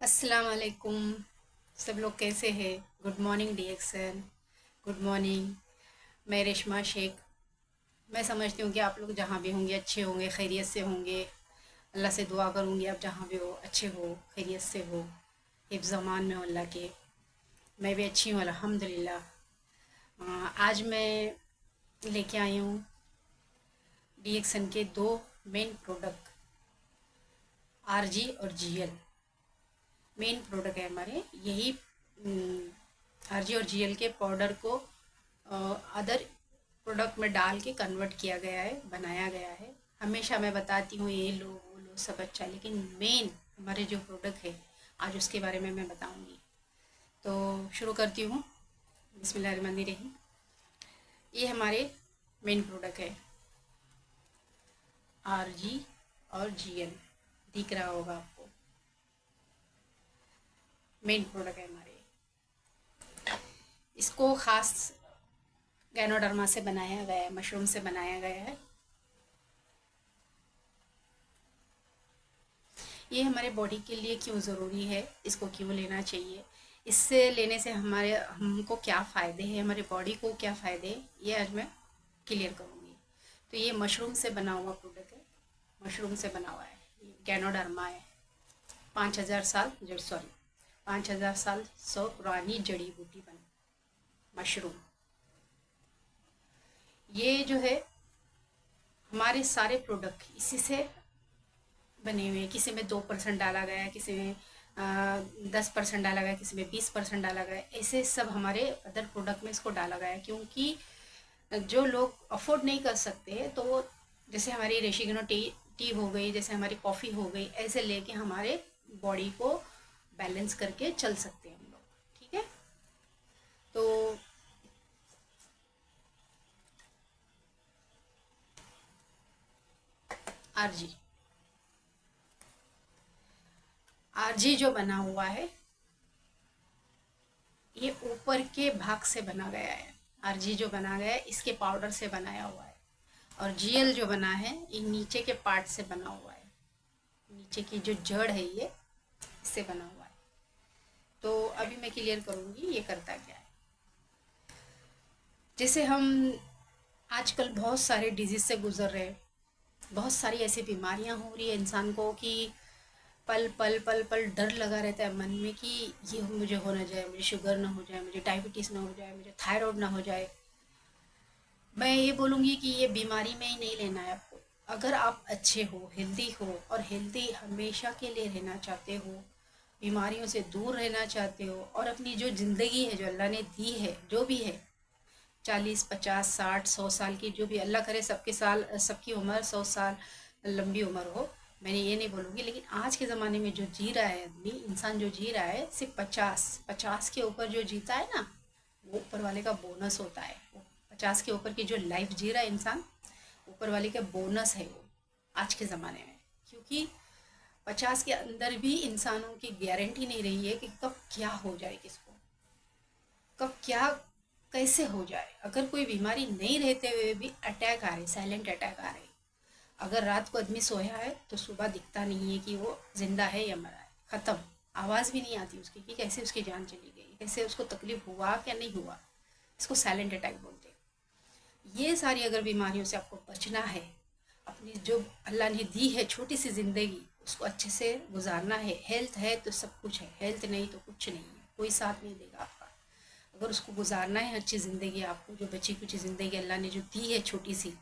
अस्सलाम वालेकुम। सब लोग कैसे हैं? गुड मॉर्निंग डीएक्सन। Good morning. मैं रेशमा शेख। मैं समझती हूँ कि आप लोग जहाँ भी होंगे अच्छे होंगे, खैरियत से होंगे। अल्लाह से दुआ करूँगी आप जहाँ भी हो अच्छे हो, खैरियत से हो, हिफ्ज़ अमान में हो अल्लाह के। मैं भी अच्छी हूँ अल्हम्दुलिल्लाह। आज मैं लेके आई हूँ डीएक्सन के दो मेन प्रोडक्ट, आरजी और जीएल। मेन प्रोडक्ट है हमारे यही। आरजी और जीएल के पाउडर को अदर प्रोडक्ट में डाल के कन्वर्ट किया गया है, बनाया गया है। हमेशा मैं बताती हूँ ये लो वो लो सब अच्छा, लेकिन मेन हमारे जो प्रोडक्ट है आज उसके बारे में मैं बताऊँगी। तो शुरू करती हूँ। बिस्मिल्लाहिर्रहमानिर्रहीम। ये हमारे मेन प्रोडक्ट है, आरजी और जीएल। दिख रहा होगा आपको, मेन प्रोडक्ट है हमारे। इसको ख़ास गैनोडर्मा से बनाया गया है, मशरूम से बनाया गया है। ये हमारे बॉडी के लिए क्यों ज़रूरी है, इसको क्यों लेना चाहिए, इससे लेने से हमारे हमको क्या फ़ायदे हैं, हमारे बॉडी को क्या फ़ायदे हैं, ये आज मैं क्लियर करूँगी। तो ये मशरूम से बना हुआ प्रोडक्ट है। मशरूम से बना हुआ है, ये गैनोडर्मा है। 5,000 साल सॉरी 5,000 साल पुरानी जड़ी बूटी बन मशरूम। ये जो है हमारे सारे प्रोडक्ट इसी से बने हुए हैं। किसी में 2% डाला गया है, किसी में 10% डाला गया है, किसी में 20% डाला गया है। ऐसे सब हमारे अदर प्रोडक्ट में इसको डाला गया है, क्योंकि जो लोग अफोर्ड नहीं कर सकते तो वो, जैसे हमारी रेशिगनो टी टी हो गई, जैसे हमारी कॉफ़ी हो गई, ऐसे लेके हमारे बॉडी को बैलेंस करके चल सकते हैं हम लोग। ठीक है। तो आरजी आरजी जो बना हुआ है ये ऊपर के भाग से बना गया है। आरजी जो बना गया है इसके पाउडर से बनाया हुआ है। और जीएल जो बना है ये नीचे के पार्ट से बना हुआ है। नीचे की जो जड़ है ये इससे बना हुआ है। तो अभी मैं क्लियर करूँगी ये करता क्या है। जैसे हम आजकल बहुत सारे डिजीज से गुजर रहे हैं, बहुत सारी ऐसी बीमारियां हो रही है इंसान को कि पल पल पल पल डर लगा रहता है मन में कि ये मुझे हो ना जाए, मुझे शुगर ना हो जाए, मुझे डायबिटीज़ ना हो जाए, मुझे थायराइड ना हो जाए। मैं ये बोलूँगी कि ये बीमारी में ही नहीं लेना है आपको। अगर आप अच्छे हो, हेल्दी हो और हेल्दी हमेशा के लिए रहना चाहते हो, बीमारियों से दूर रहना चाहते हो और अपनी जो ज़िंदगी है जो अल्लाह ने दी है, जो भी है 40 50 60 100 साल की, जो भी अल्लाह करे सबके साल सबकी उम्र 100 साल लंबी उम्र हो। मैंने ये नहीं बोलूँगी, लेकिन आज के ज़माने में जो जी रहा है आदमी, इंसान जो जी रहा है सिर्फ 50 के ऊपर जो जीता है ना, वो ऊपर वाले का बोनस होता है। वो 50 के ऊपर की जो लाइफ जी रहा है इंसान, ऊपर वाले का बोनस है वो आज के ज़माने में। क्योंकि 50 के अंदर भी इंसानों की गारंटी नहीं रही है कि कब क्या हो जाए, किसको कब क्या कैसे हो जाए। अगर कोई बीमारी नहीं रहते हुए भी अटैक आ रहे, साइलेंट अटैक आ रहे। अगर रात को आदमी सोया है तो सुबह दिखता नहीं है कि वो जिंदा है या मरा है, ख़त्म। आवाज़ भी नहीं आती उसकी कि कैसे उसकी जान चली गई, कैसे उसको तकलीफ हुआ क्या नहीं हुआ। इसको साइलेंट अटैक बोलते हैं। ये सारी अगर बीमारियों से आपको बचना है, अपनी जो अल्लाह ने दी है छोटी सी ज़िंदगी उसको अच्छे से गुजारना है। हेल्थ है तो सब कुछ है, हेल्थ नहीं तो कुछ नहीं है, कोई साथ नहीं देगा आपका। अगर उसको गुजारना है अच्छी ज़िंदगी, आपको जो बची कुची ज़िंदगी अल्लाह ने जो दी है छोटी सी,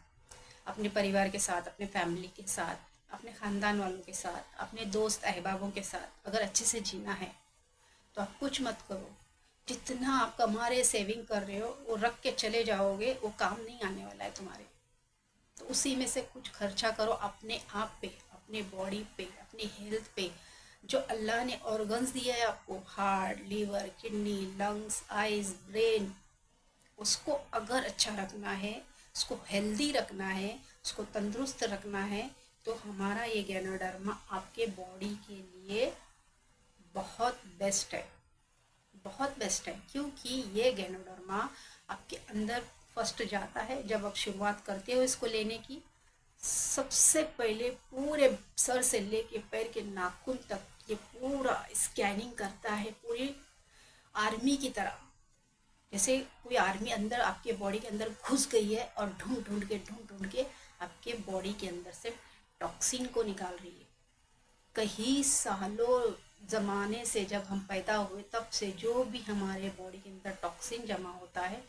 अपने परिवार के साथ, अपने फैमिली के साथ, अपने ख़ानदान वालों के साथ, अपने दोस्त अहबाबों के साथ अगर अच्छे से जीना है तो आप कुछ मत करो। जितना आप कमा रहे सेविंग कर रहे हो वो रख के चले जाओगे, वो काम नहीं आने वाला है तुम्हारे। तो उसी में से कुछ खर्चा करो अपने आप पे, अपने बॉडी पे, अपनी हेल्थ पे। जो अल्लाह ने ऑर्गन्स दिया है आपको, heart, liver, kidney, lungs, eyes, brain, उसको अगर अच्छा रखना है, उसको हेल्दी रखना है, उसको तंदुरुस्त रखना है, तो हमारा ये गैनोडर्मा आपके बॉडी के लिए बहुत बेस्ट है। बहुत बेस्ट है, क्योंकि ये गैनोडर्मा आपके अंदर फर्स्ट जाता है। जब आप शुरुआत करते हो इसको लेने की, सबसे पहले पूरे सर से लेके पैर के नाखून तक ये पूरा स्कैनिंग करता है पूरी आर्मी की तरह। जैसे कोई आर्मी अंदर आपके बॉडी के अंदर घुस गई है और ढूंढ ढूंढ के आपके बॉडी के अंदर से टॉक्सिन को निकाल रही है। कई सालों ज़माने से जब हम पैदा हुए तब से जो भी हमारे बॉडी के अंदर टॉक्सिन जमा होता है,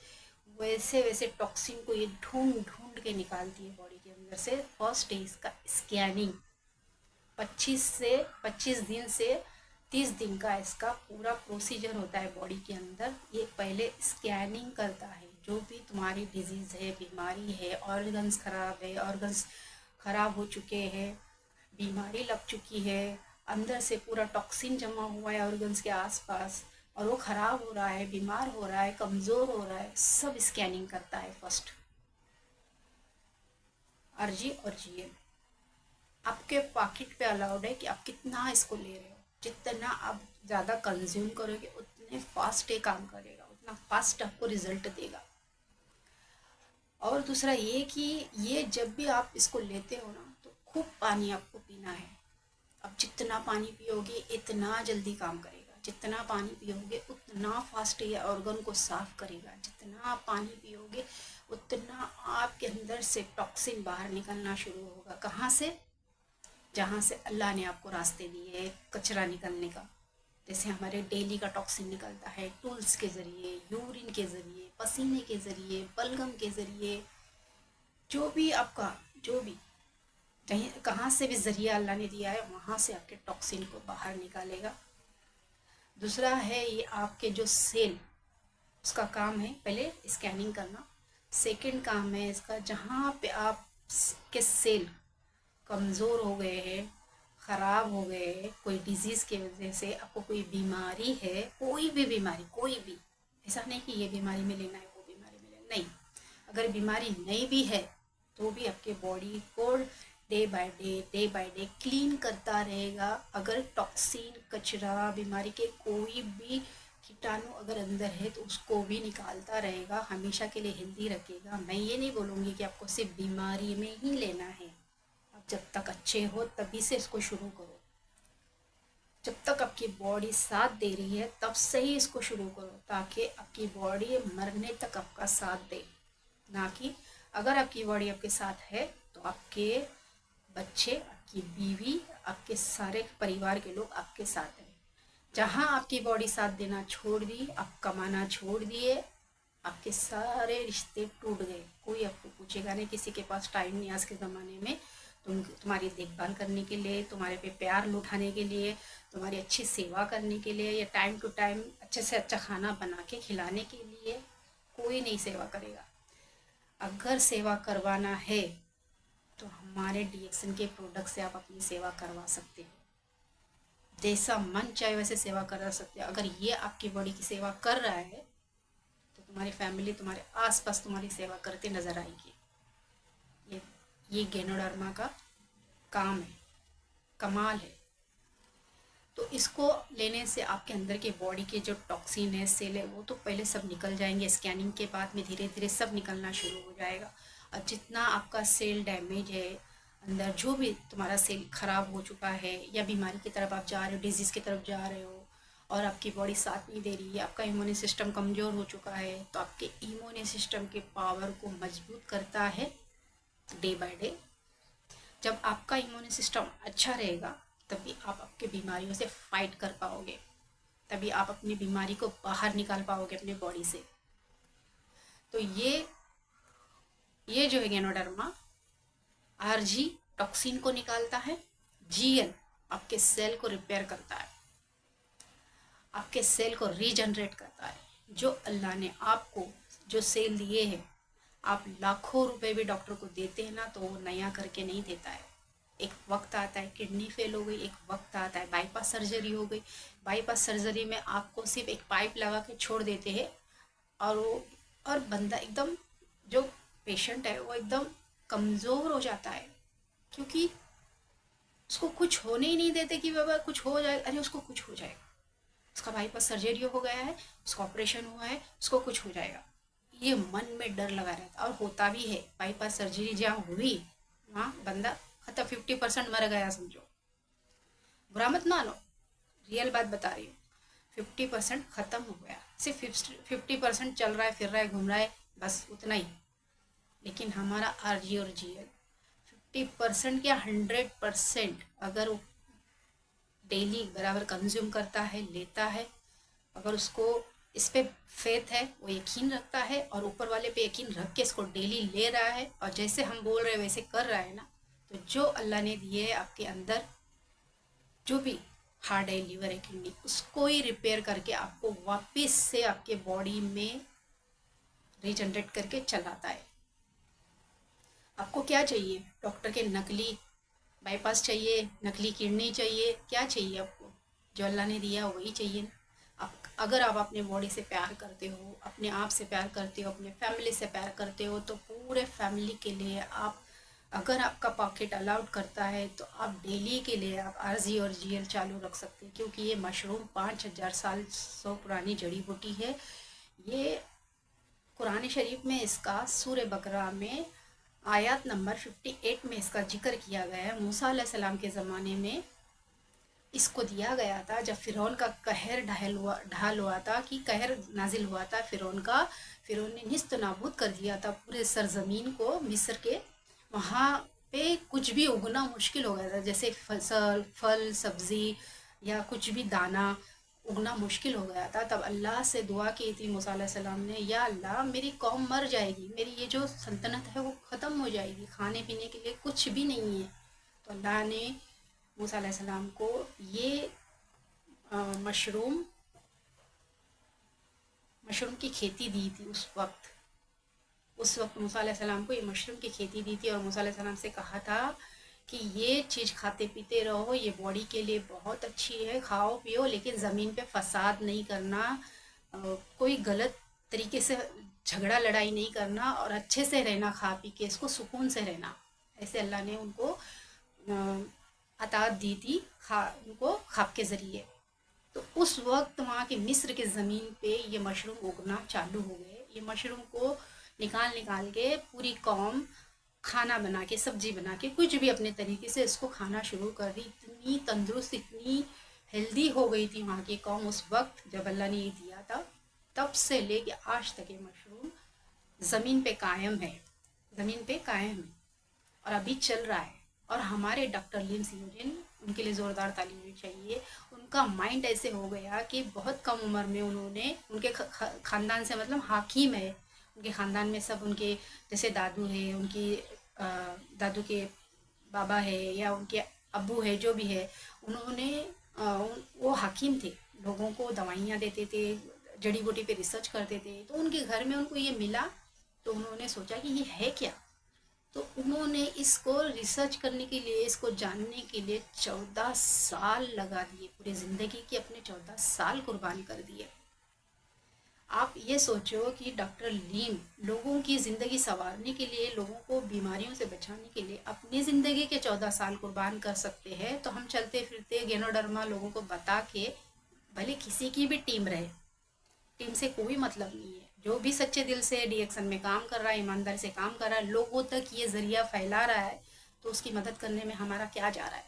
वैसे वैसे टॉक्सिन को ये ढूंढ ढूंढ के निकालती है बॉडी के अंदर से। फर्स्ट है इसका स्कैनिंग। 25 दिन से 30 दिन का इसका पूरा प्रोसीजर होता है बॉडी के अंदर। ये पहले स्कैनिंग करता है, जो भी तुम्हारी डिजीज़ है, बीमारी है, ऑर्गन्स खराब है, ऑर्गन्स खराब हो चुके हैं, बीमारी लग चुकी है, अंदर से पूरा टॉक्सिन जमा हुआ है ऑर्गन्स के आसपास और वो ख़राब हो रहा है, बीमार हो रहा है, कमज़ोर हो रहा है, सब स्कैनिंग करता है फर्स्ट। आरजी और जीएम आपके पॉकेट पे अलाउड है कि आप कितना इसको ले रहे हो। जितना आप ज़्यादा कंज्यूम करोगे उतने फास्ट ये काम करेगा, उतना फास्ट आपको रिजल्ट देगा। और दूसरा ये कि ये जब भी आप इसको लेते हो ना, तो खूब पानी आपको पीना है। अब जितना पानी पियोगे इतना जल्दी काम करेगा, जितना पानी पियोगे उतना फास्ट ये ऑर्गन को साफ करेगा। जितना आप पानी पियोगे उतना आपके अंदर से टॉक्सिन बाहर निकलना शुरू होगा। कहाँ से? जहाँ से अल्लाह ने आपको रास्ते दिए हैं कचरा निकलने का। जैसे हमारे डेली का टॉक्सिन निकलता है टूल्स के ज़रिए, यूरिन के ज़रिए, पसीने के ज़रिए, बलगम के ज़रिए, जो भी आपका जो भी कहीं कहाँ से भी ज़रिया अल्लाह ने दिया है वहाँ से आपके टॉक्सिन को बाहर निकालेगा। दूसरा है ये आपके जो सेल, उसका काम है पहले स्कैनिंग करना। सेकंड काम है इसका, जहाँ पे आप के सेल कमज़ोर हो गए हैं, ख़राब हो गए हैं, कोई डिज़ीज़ की वजह से आपको कोई बीमारी है, कोई भी बीमारी, कोई भी, ऐसा नहीं कि ये बीमारी में लेना है वो बीमारी में लेना, नहीं। अगर बीमारी नहीं भी है तो भी आपके बॉडी को डे बाय डे क्लीन करता रहेगा। अगर टॉक्सिन, कचरा, बीमारी के कोई भी कीटाणु अगर अंदर है तो उसको भी निकालता रहेगा, हमेशा के लिए हेल्दी रखेगा। मैं ये नहीं बोलूँगी कि आपको सिर्फ बीमारी में ही लेना है। आप जब तक अच्छे हो तभी से इसको शुरू करो। जब तक आपकी बॉडी साथ दे रही है तब से ही इसको शुरू करो, ताकि आपकी बॉडी मरने तक आपका साथ दे। ना कि अगर आपकी बॉडी आपके साथ है तो आपके बच्चे, आपकी बीवी, आपके सारे परिवार के लोग आपके साथ हैं। जहाँ आपकी बॉडी साथ देना छोड़ दी, आप कमाना छोड़ दिए, आपके सारे रिश्ते टूट गए। कोई आपको पूछेगा नहीं, किसी के पास टाइम नहीं आज के ज़माने में तुम्हारी देखभाल करने के लिए, तुम्हारे पे प्यार लुटाने के लिए, तुम्हारी अच्छी सेवा करने के लिए, या टाइम टू टाइम अच्छे से अच्छा खाना बना के खिलाने के लिए। कोई नहीं सेवा करेगा। अगर सेवा करवाना है तो हमारे डीएक्सन के प्रोडक्ट से आप अपनी सेवा करवा सकते हो। जैसा मन चाहे वैसे सेवा करा सकते हो। अगर ये आपकी बॉडी की सेवा कर रहा है तो तुम्हारी फैमिली तुम्हारे आसपास तुम्हारी सेवा करते नज़र आएगी। ये गैनोडर्मा का काम है, कमाल है। तो इसको लेने से आपके अंदर के बॉडी के जो टॉक्सिन है, सेल है, वो तो पहले सब निकल जाएंगे। स्कैनिंग के बाद में धीरे धीरे सब निकलना शुरू हो जाएगा। और जितना आपका सेल डैमेज है, अंदर जो भी तुम्हारा सेल ख़राब हो चुका है या बीमारी की तरफ आप जा रहे हो, डिजीज़ की तरफ जा रहे हो और आपकी बॉडी साथ नहीं दे रही है, आपका इम्यून सिस्टम कमज़ोर हो चुका है, तो आपके इम्यून सिस्टम के पावर को मजबूत करता है डे बाय डे। जब आपका इम्यून सिस्टम अच्छा रहेगा तभी आप आपके बीमारियों से फाइट कर पाओगे, तभी आप अपनी बीमारी को बाहर निकाल पाओगे अपने बॉडी से। तो ये जो है गैनोडर्मा, आरजी टॉक्सिन को निकालता है, जीएन आपके सेल को रिपेयर करता है, आपके सेल को रीजनरेट करता है। जो अल्लाह ने आपको जो सेल दिए हैं, आप लाखों रुपए भी डॉक्टर को देते हैं ना तो वो नया करके नहीं देता है। एक वक्त आता है किडनी फेल हो गई, एक वक्त आता है बाईपास सर्जरी हो गई। बाईपास सर्जरी में आपको सिर्फ एक पाइप लगा के छोड़ देते हैं और बंदा एकदम, जो पेशेंट है वो एकदम कमज़ोर हो जाता है, क्योंकि उसको कुछ होने ही नहीं देते कि बाबा कुछ हो जाए। अरे उसको कुछ हो जाएगा, उसका बाईपास सर्जरी हो गया है, उसका ऑपरेशन हुआ है, उसको कुछ हो जाएगा, ये मन में डर लगा रहता है। और होता भी है, बाईपास सर्जरी जहाँ हुई वहाँ बंदा खत्म, 50% मर गया समझो। बुरा मत मानो, रियल बात बता रही हूँ। 50% ख़त्म हो गया, सिर्फ 50% चल रहा है, फिर रहा है, घूम रहा है, बस उतना ही। लेकिन हमारा आरजी और जीएल 50% या 100% अगर वो डेली बराबर कंज्यूम करता है, लेता है, अगर उसको इस पे फेथ है, वो यकीन रखता है और ऊपर वाले पे यकीन रख के इसको डेली ले रहा है और जैसे हम बोल रहे हैं वैसे कर रहा है ना, तो जो अल्लाह ने दिए है आपके अंदर, जो भी हार्ट है, लीवर है, किडनी, उसको ही रिपेयर करके आपको वापस से आपके बॉडी में रीजनरेट करके चलाता है। आपको क्या चाहिए? डॉक्टर के नकली बाईपास चाहिए, नकली किडनी चाहिए, क्या चाहिए आपको? जो अल्लाह ने दिया वही चाहिए ना। आप अगर आप अपने बॉडी से प्यार करते हो, अपने आप से प्यार करते हो, अपने फैमिली से प्यार करते हो, तो पूरे फैमिली के लिए आप, अगर आपका पॉकेट अलाउड करता है तो आप डेली के लिए आप आरजी और जीएल चालू रख सकते हैं, क्योंकि ये मशरूम 5,000 साल सौ पुरानी जड़ी बूटी है। ये कुरान शरीफ में इसका सूर्य बकरा में आयत नंबर 58 में इसका जिक्र किया गया है। मूसा अलैहिस्सलाम के ज़माने में इसको दिया गया था, जब फ़िरौन का कहर ढाल हुआ था, कि कहर नाजिल हुआ था फ़िरौन का। फ़िरौन ने निस्त नाबूद कर दिया था पूरे सरजमीन को, मिस्र के। वहाँ पे कुछ भी उगना मुश्किल हो गया था, जैसे फसल, फल, सब्ज़ी या कुछ भी दाना उगना मुश्किल हो गया था। तब अल्लाह से दुआ की थी मूसा अलैहिस्सलाम ने, या अल्लाह मेरी कौम मर जाएगी, मेरी ये जो सल्तनत है वो ख़त्म हो जाएगी, खाने पीने के लिए कुछ भी नहीं है। तो अल्लाह ने मूसा अलैहिस्सलाम को ये मशरूम मशरूम की खेती दी थी उस वक्त मूसा अलैहिस्सलाम को ये मशरूम की खेती दी थी और मूसा अलैहिस्सलाम से कहा था कि ये चीज़ खाते पीते रहो, ये बॉडी के लिए बहुत अच्छी है, खाओ पियो, लेकिन ज़मीन पे फसाद नहीं करना, कोई गलत तरीके से झगड़ा लड़ाई नहीं करना और अच्छे से रहना, खा पी के इसको सुकून से रहना। ऐसे अल्लाह ने उनको अतात दी थी, उनको खाब के ज़रिए। तो उस वक्त वहाँ के मिस्र के ज़मीन पे ये मशरूम उगना चालू हो गए। ये मशरूम को निकाल निकाल के पूरी कौम खाना बना के, सब्जी बना के, कुछ भी अपने तरीके से इसको खाना शुरू कर दी। इतनी तंदुरुस्त, इतनी हेल्दी हो गई थी वहाँ की कौम उस वक्त जब अल्लाह ने ये दिया था। तब से लेके आज तक ये मशरूम ज़मीन पे कायम है, ज़मीन पे कायम है और अभी चल रहा है। और हमारे डॉक्टर लिम सियोजिन, उनके लिए ज़ोरदार तालीम भी चाहिए। उनका माइंड ऐसे हो गया कि बहुत कम उम्र में उन्होंने, उनके ख़ानदान से, मतलब हाकिम है उनके ख़ानदान में, सब उनके जैसे दादू है, उनकी दादू के बाबा है या उनके अब्बू है, जो भी है, उन्होंने वो हाकिम थे, लोगों को दवाइयाँ देते थे, जड़ी बूटी पे रिसर्च करते थे। तो उनके घर में उनको ये मिला, तो उन्होंने सोचा कि ये है क्या। तो उन्होंने इसको रिसर्च करने के लिए, इसको जानने के लिए 14 साल लगा दिए, पूरी ज़िंदगी के अपने 14 साल कुर्बान कर दिए। आप ये सोचो कि डॉक्टर लीम लोगों की ज़िंदगी संवारने के लिए, लोगों को बीमारियों से बचाने के लिए अपनी ज़िंदगी के 14 साल कुर्बान कर सकते हैं, तो हम चलते फिरते गैनोडर्मा लोगों को बता के, भले किसी की भी टीम रहे, टीम से कोई मतलब नहीं है, जो भी सच्चे दिल से डीएक्शन में काम कर रहा है, ईमानदारी से काम कर रहा है, लोगों तक ये ज़रिया फैला रहा है, तो उसकी मदद करने में हमारा क्या जा रहा है।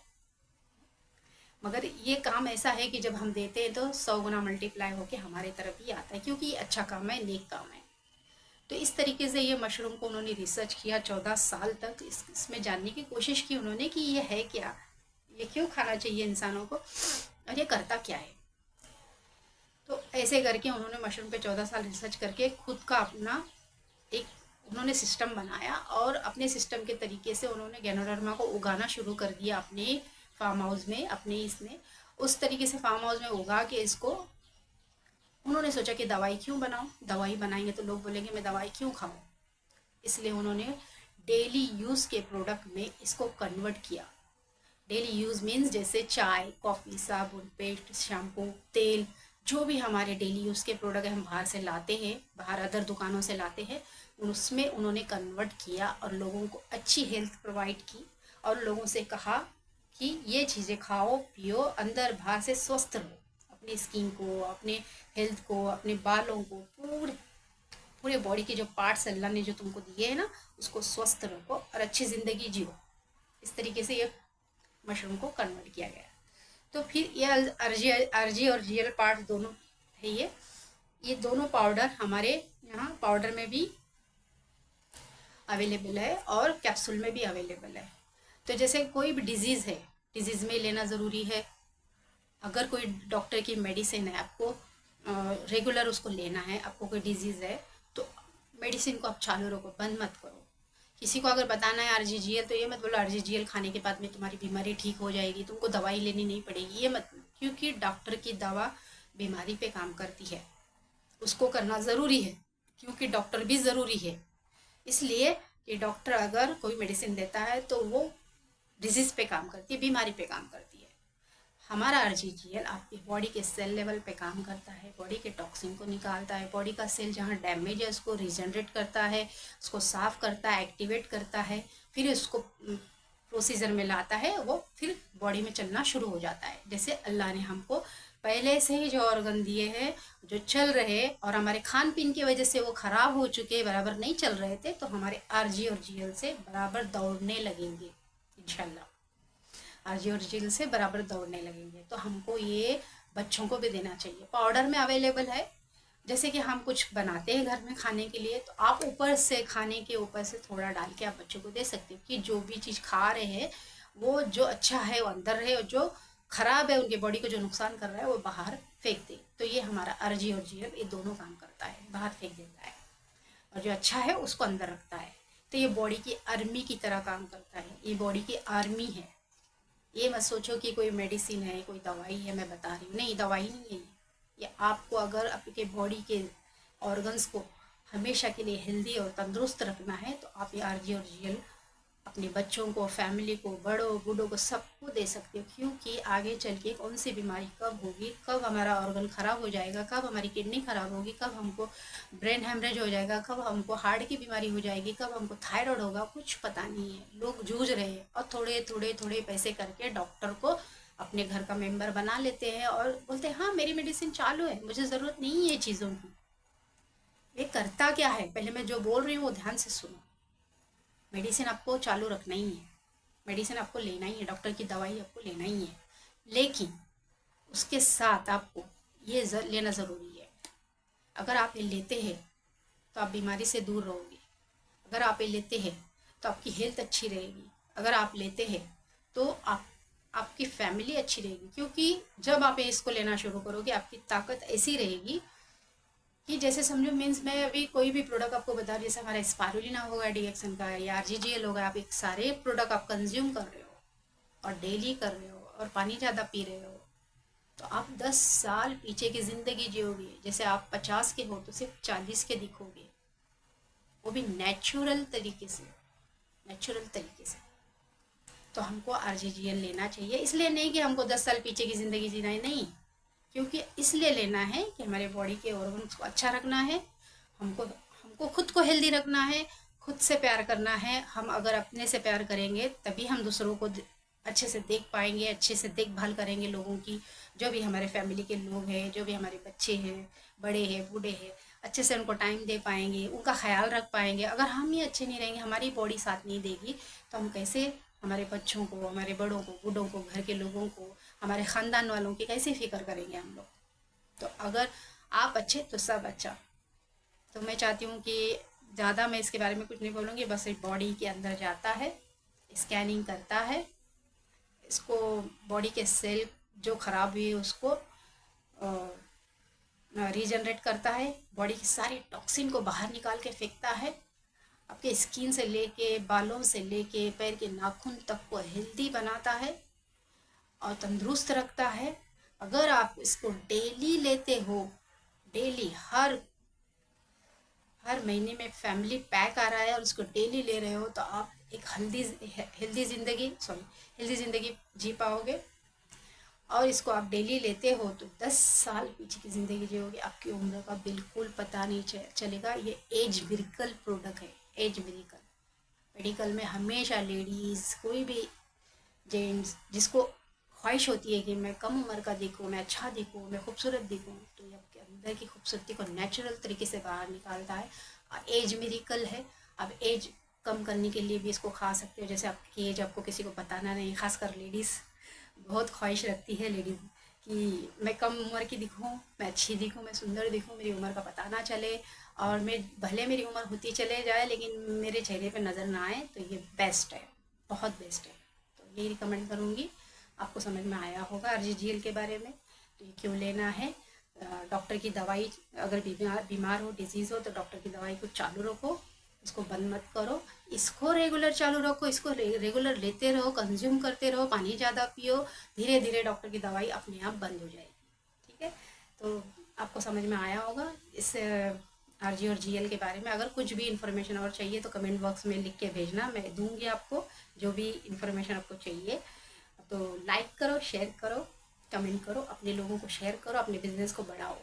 मगर ये काम ऐसा है कि जब हम देते हैं तो 100 गुना मल्टीप्लाई होके हमारे तरफ ही आता है, क्योंकि ये अच्छा काम है, नेक काम है। तो इस तरीके से ये मशरूम को उन्होंने रिसर्च किया 14 साल तक, इसमें जानने की कोशिश की उन्होंने कि ये है क्या, ये क्यों खाना चाहिए इंसानों को और ये करता क्या है। तो ऐसे करके उन्होंने मशरूम पे 14 साल रिसर्च करके खुद का अपना एक उन्होंने सिस्टम बनाया और अपने सिस्टम के तरीके से उन्होंने गैनोडर्मा को उगाना शुरू कर दिया अपने फार्म हाउस में, अपने इसमें। उस तरीके से फार्म हाउस में उगा के इसको उन्होंने सोचा कि दवाई क्यों बनाऊं, दवाई बनाएंगे तो लोग बोलेंगे मैं दवाई क्यों खाऊं, इसलिए उन्होंने डेली यूज़ के प्रोडक्ट में इसको कन्वर्ट किया। डेली यूज़ मीन्स जैसे चाय, कॉफ़ी, साबुन, पेस्ट, शैम्पू, तेल, जो भी हमारे डेली यूज़ के प्रोडक्ट हम बाहर से लाते हैं, बाहर अदर दुकानों से लाते हैं, उसमें उन्होंने कन्वर्ट किया और लोगों को अच्छी हेल्थ प्रोवाइड की और लोगों से कहा कि ये चीज़ें खाओ पियो, अंदर बाहर से स्वस्थ रहो, अपनी स्किन को, अपने हेल्थ को, अपने बालों को, पूरे पूरे बॉडी के जो पार्ट्स अल्लाह ने जो तुमको दिए हैं ना, उसको स्वस्थ रखो और अच्छी ज़िंदगी जियो। इस तरीके से ये मशरूम को कन्वर्ट किया गया। तो फिर ये अर्जी अर्जी और जीएल पार्ट दोनों है। ये दोनों पाउडर हमारे यहाँ पाउडर में भी अवेलेबल है और कैप्सूल में भी अवेलेबल है। तो जैसे कोई भी डिजीज़ है, डिजीज़ में लेना ज़रूरी है। अगर कोई डॉक्टर की मेडिसिन है, आपको रेगुलर उसको लेना है, आपको कोई डिजीज़ है, तो मेडिसिन को आप चालू रखो, बंद मत करो। किसी को अगर बताना है आरजीजीएल, तो ये मत बोलो आरजीजीएल खाने के बाद में तुम्हारी बीमारी ठीक हो जाएगी, तुमको दवाई लेनी नहीं पड़ेगी, ये मत बोलो। क्योंकि डॉक्टर की दवा बीमारी पे काम करती है, उसको करना ज़रूरी है, क्योंकि डॉक्टर भी ज़रूरी है। इसलिए कि डॉक्टर अगर कोई मेडिसिन देता है तो वो डिजीज़ पे काम करती है, बीमारी पे काम करती है। हमारा आरजीजीएल आपकी बॉडी के सेल लेवल पे काम करता है, बॉडी के टॉक्सिन को निकालता है, बॉडी का सेल जहाँ डैमेज है उसको रीजनरेट करता है, उसको साफ करता है, एक्टिवेट करता है, फिर उसको प्रोसीजर में लाता है, वो फिर बॉडी में चलना शुरू हो जाता है। जैसे अल्लाह ने हमको पहले से ही जो ऑर्गन दिए हैं, जो चल रहे और हमारे खान पीन की वजह से वो खराब हो चुके, बराबर नहीं चल रहे थे, तो हमारे आरजी और जीएल से बराबर दौड़ने लगेंगे इंशाल्लाह। आरजी और जीएल से बराबर दौड़ने लगेंगे। तो हमको ये बच्चों को भी देना चाहिए। पाउडर में अवेलेबल है। जैसे कि हम कुछ बनाते हैं घर में खाने के लिए, तो आप ऊपर से खाने के ऊपर से थोड़ा डाल के आप बच्चों को दे सकते हो कि जो भी चीज़ खा रहे हैं वो जो अच्छा है वो अंदर रहे, और जो खराब है उनके बॉडी को जो नुकसान कर रहा है वो बाहर फेंक दे। तो ये हमारा आरजी और जीएल ये दोनों काम करता है, बाहर फेंक देता है, और जो अच्छा है उसको अंदर रखता है। तो ये बॉडी की आर्मी की तरह काम करता है, ये बॉडी की आर्मी है। ये मत सोचो कि कोई मेडिसिन है, कोई दवाई है, मैं बता रही हूँ, नहीं दवाई नहीं है ये आपको अगर आपके बॉडी के ऑर्गन्स को हमेशा के लिए हेल्दी और तंदुरुस्त रखना है, तो आप ये आरजी और जीएल अपने बच्चों को, फैमिली को, बड़ों बूढ़ों को, सबको दे सकते हो। क्योंकि आगे चल के कौन सी बीमारी कब होगी, कब हमारा ऑर्गन ख़राब हो जाएगा, कब हमारी किडनी ख़राब होगी, कब हमको ब्रेन हेमरेज हो जाएगा, कब हमको हार्ट की बीमारी हो जाएगी, कब हमको थायराइड होगा, कुछ पता नहीं है। लोग जूझ रहे हैं और थोड़े थोड़े थोड़े पैसे करके डॉक्टर को अपने घर का मेंबर बना लेते हैं और बोलते हैं हाँ मेरी मेडिसिन चालू है, मुझे ज़रूरत नहीं है चीज़ों की। ये करता क्या है, पहले मैं जो बोल रही हूँ वो ध्यान से सुनो। मेडिसिन आपको चालू रखना ही है, मेडिसिन आपको लेना ही है, डॉक्टर की दवाई आपको लेना ही है, लेकिन उसके साथ आपको ये लेना ज़रूरी है। अगर आप ये लेते हैं तो आप बीमारी से दूर रहोगे। अगर आप ये लेते हैं तो आपकी हेल्थ अच्छी रहेगी। अगर आप लेते हैं तो आपकी फैमिली अच्छी रहेगी। क्योंकि जब आप इसको लेना शुरू करोगे आपकी ताकत ऐसी रहेगी कि जैसे समझो मीन्स मैं अभी कोई भी प्रोडक्ट आपको बता रही, जैसे हमारा स्पारुलिना होगा डीएक्सन का या आरजीजीएल होगा, आप एक सारे प्रोडक्ट आप कंज्यूम कर रहे हो और डेली कर रहे हो और पानी ज़्यादा पी रहे हो, तो आप 10 साल पीछे की ज़िंदगी जियोगे। जैसे आप 50 के हो तो सिर्फ 40 के दिखोगे, वो भी नेचुरल तरीके से, नेचुरल तरीके से। तो हमको आरजीजीएल लेना चाहिए। इसलिए नहीं कि हमको 10 साल पीछे की ज़िंदगी जीना है, नहीं, क्योंकि इसलिए लेना है कि हमारे बॉडी के ऑर्गन्स को अच्छा रखना है, हमको हमको खुद को हेल्दी रखना है, खुद से प्यार करना है। हम अगर अपने से प्यार करेंगे तभी हम दूसरों को अच्छे से देख पाएंगे, अच्छे से देखभाल करेंगे लोगों की। जो भी हमारे फैमिली के लोग हैं, जो भी हमारे बच्चे हैं, बड़े हैं, बूढ़े हैं, अच्छे से उनको टाइम दे पाएंगे, उनका ख्याल रख पाएंगे। अगर हम ही अच्छे नहीं रहेंगे, हमारी बॉडी साथ नहीं देगी, तो हम कैसे हमारे बच्चों को, हमारे बड़ों को, बूढ़ों को, घर के लोगों को, हमारे ख़ानदान वालों की कैसे फ़िक्र करेंगे हम लोग। तो अगर आप अच्छे तो सब अच्छा। तो मैं चाहती हूँ कि ज़्यादा मैं इसके बारे में कुछ नहीं बोलूँगी, बस एक बॉडी के अंदर जाता है, स्कैनिंग करता है, इसको बॉडी के सेल जो ख़राब हुए उसको रीजनरेट करता है, बॉडी की सारी टॉक्सिन को बाहर निकाल के फेंकता है। आपके स्किन से लेके, बालों से लेके, पैर के नाखून तक को हेल्दी बनाता है और तंदुरुस्त रखता है। अगर आप इसको डेली लेते हो, डेली हर हर महीने में फैमिली पैक आ रहा है और उसको डेली ले रहे हो, तो आप एक हेल्दी ज़िंदगी जी पाओगे। और इसको आप डेली लेते हो तो 10 साल पीछे की ज़िंदगी जियोगे, आपकी उम्र का बिल्कुल पता नहीं चलेगा। ये एज मिरेकल प्रोडक्ट है, एज मिरेकल। मेडिकल में हमेशा लेडीज़, कोई भी जेंट्स जिसको ख्वाहिश होती है कि मैं कम उम्र का दिखूँ, मैं अच्छा दिखूँ, मैं खूबसूरत दिखूँ, तो ये आपके अंदर की खूबसूरती को नेचुरल तरीके से बाहर निकालता है। एज मिरेकल है। अब एज कम करने के लिए भी इसको खा सकते हो। जैसे आपकी एज आपको किसी को बताना नहीं, खासकर लेडीज़ बहुत ख्वाहिश रखती है लेडीज़ कि मैं कम उम्र की दिखूं, मैं अच्छी दिखूं, मैं सुंदर दिखूं, मेरी उम्र का पता ना चले, और मैं भले मेरी उम्र होती चले जाए लेकिन मेरे चेहरे पे नज़र ना आए, तो ये बेस्ट है, बहुत बेस्ट है। तो यही रिकमेंड करूँगी। आपको समझ में आया होगा आरजीजीएल के बारे में, तो ये क्यों लेना है। डॉक्टर की दवाई, अगर बीमार बीमार हो, डिजीज़ हो, तो डॉक्टर की दवाई को चालू रखो, इसको बंद मत करो। इसको रेगुलर चालू रखो, इसको रेगुलर लेते रहो, कंज्यूम करते रहो, पानी ज़्यादा पियो। धीरे धीरे डॉक्टर की दवाई अपने आप बंद हो जाएगी। ठीक है, तो आपको समझ में आया होगा इस आरजी और जीएल के बारे में। अगर कुछ भी इन्फॉर्मेशन और चाहिए तो कमेंट बॉक्स में लिख के भेजना, मैं दूंगी आपको जो भी इन्फॉर्मेशन आपको चाहिए। तो लाइक करो, शेयर करो, कमेंट करो, अपने लोगों को शेयर करो, अपने बिजनेस को बढ़ाओ।